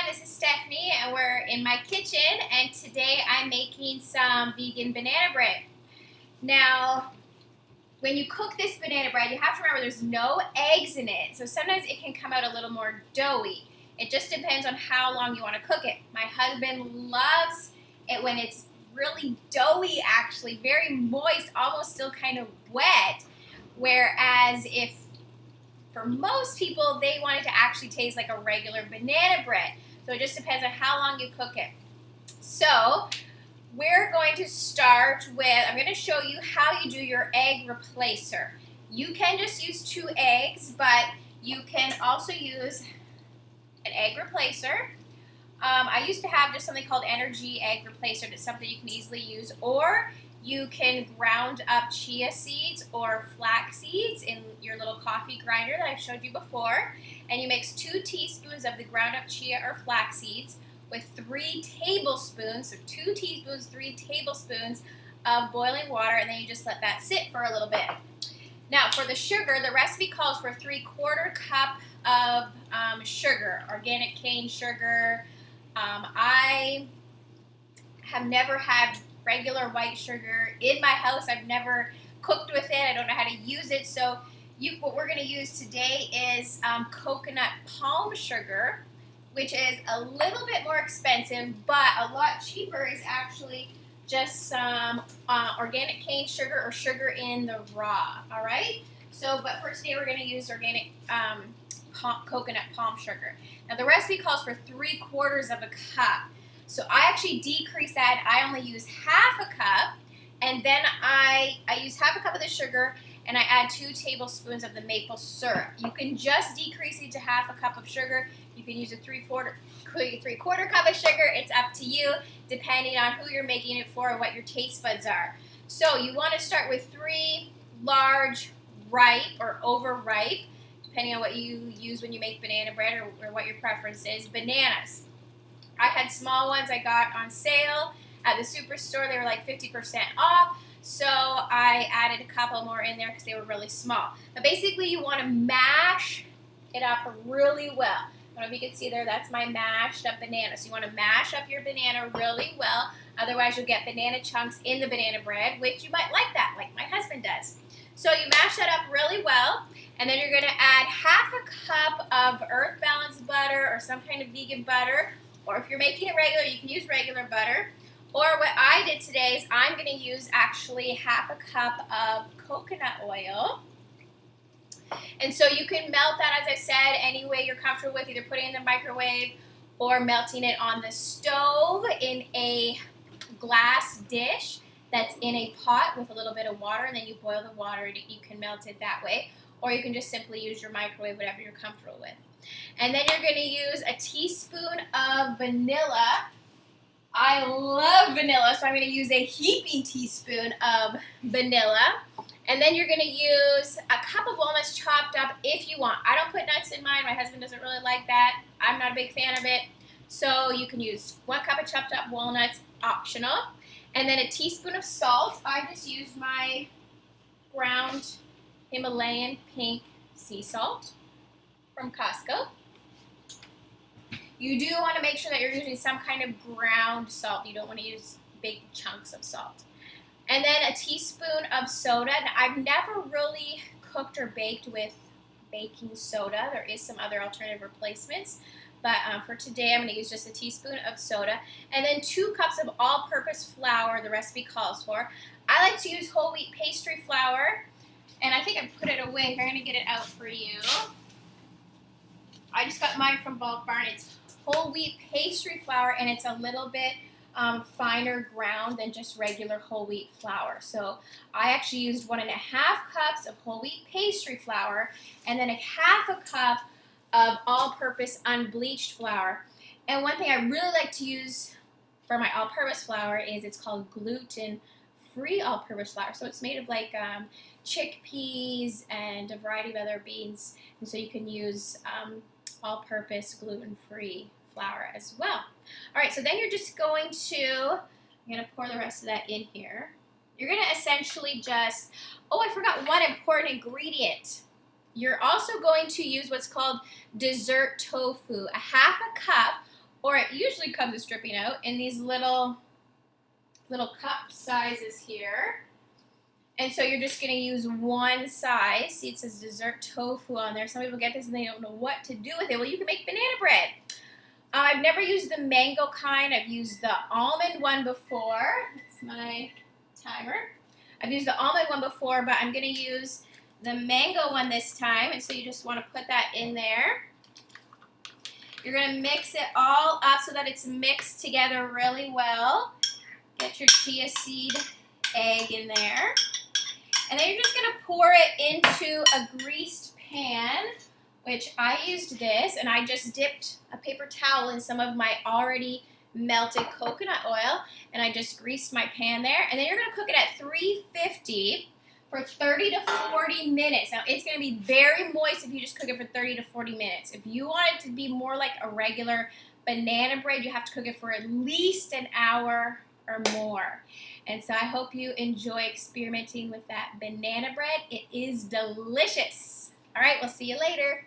this is Stephanie and we're in my kitchen and today I'm making some vegan banana bread. Now, when you cook this banana bread, you have to remember there's no eggs in it, so sometimes it can come out a little more doughy. It just depends on how long you want to cook it. My husband loves it when it's really doughy, actually, very moist, almost still kind of wet, whereas if for most people, they want it to actually taste like a regular banana bread. So it just depends on how long you cook it. So we're going to start with, I'm going to show you how you do your egg replacer. You can just use 2 eggs, but you can also use an egg replacer. I used to have just something called Energy Egg Replacer. That's something you can easily use. Or you can ground up chia seeds or flax seeds in your little coffee grinder that I've showed you before. And you mix 2 teaspoons of the ground up chia or flax seeds with 3 tablespoons, so 2 teaspoons, 3 tablespoons of boiling water, and then you just let that sit for a little bit. Now for the sugar, the recipe calls for 3/4 cup of sugar, organic cane sugar. I have never had regular white sugar in my house. I've never cooked with it. I don't know how to use it. So what we're going to use today is coconut palm sugar, which is a little bit more expensive, but a lot cheaper is actually just some organic cane sugar or sugar in the raw. All right. So, but for today we're going to use organic coconut palm sugar. Now the recipe calls for 3/4 of a cup. So I actually decrease that. I only use half a cup, and then I use half a cup of the sugar, and I add 2 tablespoons of the maple syrup. You can just decrease it to half a cup of sugar. You can use a 3/4 cup of sugar. It's up to you, depending on who you're making it for and what your taste buds are. So you want to start with 3 large, ripe or overripe, depending on what you use when you make banana bread or what your preference is, bananas. I had small ones I got on sale at the superstore. They were like 50% off, so I added a couple more in there because they were really small. But basically, you want to mash it up really well. I don't know if you can see there, that's my mashed up banana. So you want to mash up your banana really well, otherwise you'll get banana chunks in the banana bread, which you might like that, like my husband does. So you mash that up really well, and then you're going to add half a cup of Earth Balance butter or some kind of vegan butter. Or if you're making it regular, you can use regular butter. Or what I did today is I'm going to use actually half a cup of coconut oil. And so you can melt that, as I said, any way you're comfortable with, either putting it in the microwave or melting it on the stove in a glass dish that's in a pot with a little bit of water, and then you boil the water and you can melt it that way. Or you can just simply use your microwave, whatever you're comfortable with. And then you're going to use a teaspoon of vanilla. I love vanilla, so I'm going to use a heaping teaspoon of vanilla. And then you're going to use a cup of walnuts chopped up if you want. I don't put nuts in mine. My husband doesn't really like that. I'm not a big fan of it. So you can use 1 cup of chopped up walnuts, optional. And then a teaspoon of salt. I just use my ground Himalayan pink sea salt from Costco. You do want to make sure that you're using some kind of ground salt. You don't want to use big chunks of salt. And then a teaspoon of soda. Now, I've never really cooked or baked with baking soda. There is some other alternative replacements. But for today, I'm going to use just a teaspoon of soda. And then 2 cups of all-purpose flour, the recipe calls for. I like to use whole wheat pastry flour. And I think I put it away. I'm going to get it out for you. I just got mine from Bulk Barn. It's whole wheat pastry flour, and it's a little bit finer ground than just regular whole wheat flour. So I actually used 1.5 cups of whole wheat pastry flour, and then 1/2 cup of all-purpose unbleached flour. And one thing I really like to use for my all-purpose flour is it's called gluten-free all-purpose flour. So it's made of like chickpeas and a variety of other beans, and so you can use all-purpose gluten-free flour as well. All right, so then you're just going to, I'm going to pour the rest of that in here. You're going to essentially just, oh, I forgot one important ingredient. You're also going to use what's called dessert tofu, 1/2 cup or it usually comes with stripping out in these little cup sizes here. And so you're just going to use one size. See, it says dessert tofu on there. Some people get this and they don't know what to do with it. Well, you can make banana bread. I've never used the mango kind. I've used the almond one before. That's my timer. I've used the almond one before, but I'm going to use the mango one this time. And so you just want to put that in there. You're going to mix it all up so that it's mixed together really well. Get your chia seed egg in there. And then you're just going to pour it into a greased pan, which I used this, and I just dipped a paper towel in some of my already melted coconut oil, and I just greased my pan there. And then you're going to cook it at 350 for 30 to 40 minutes. Now, it's going to be very moist if you just cook it for 30 to 40 minutes. If you want it to be more like a regular banana bread, you have to cook it for at least an hour or more. And so I hope you enjoy experimenting with that banana bread. It is delicious. All right, we'll see you later.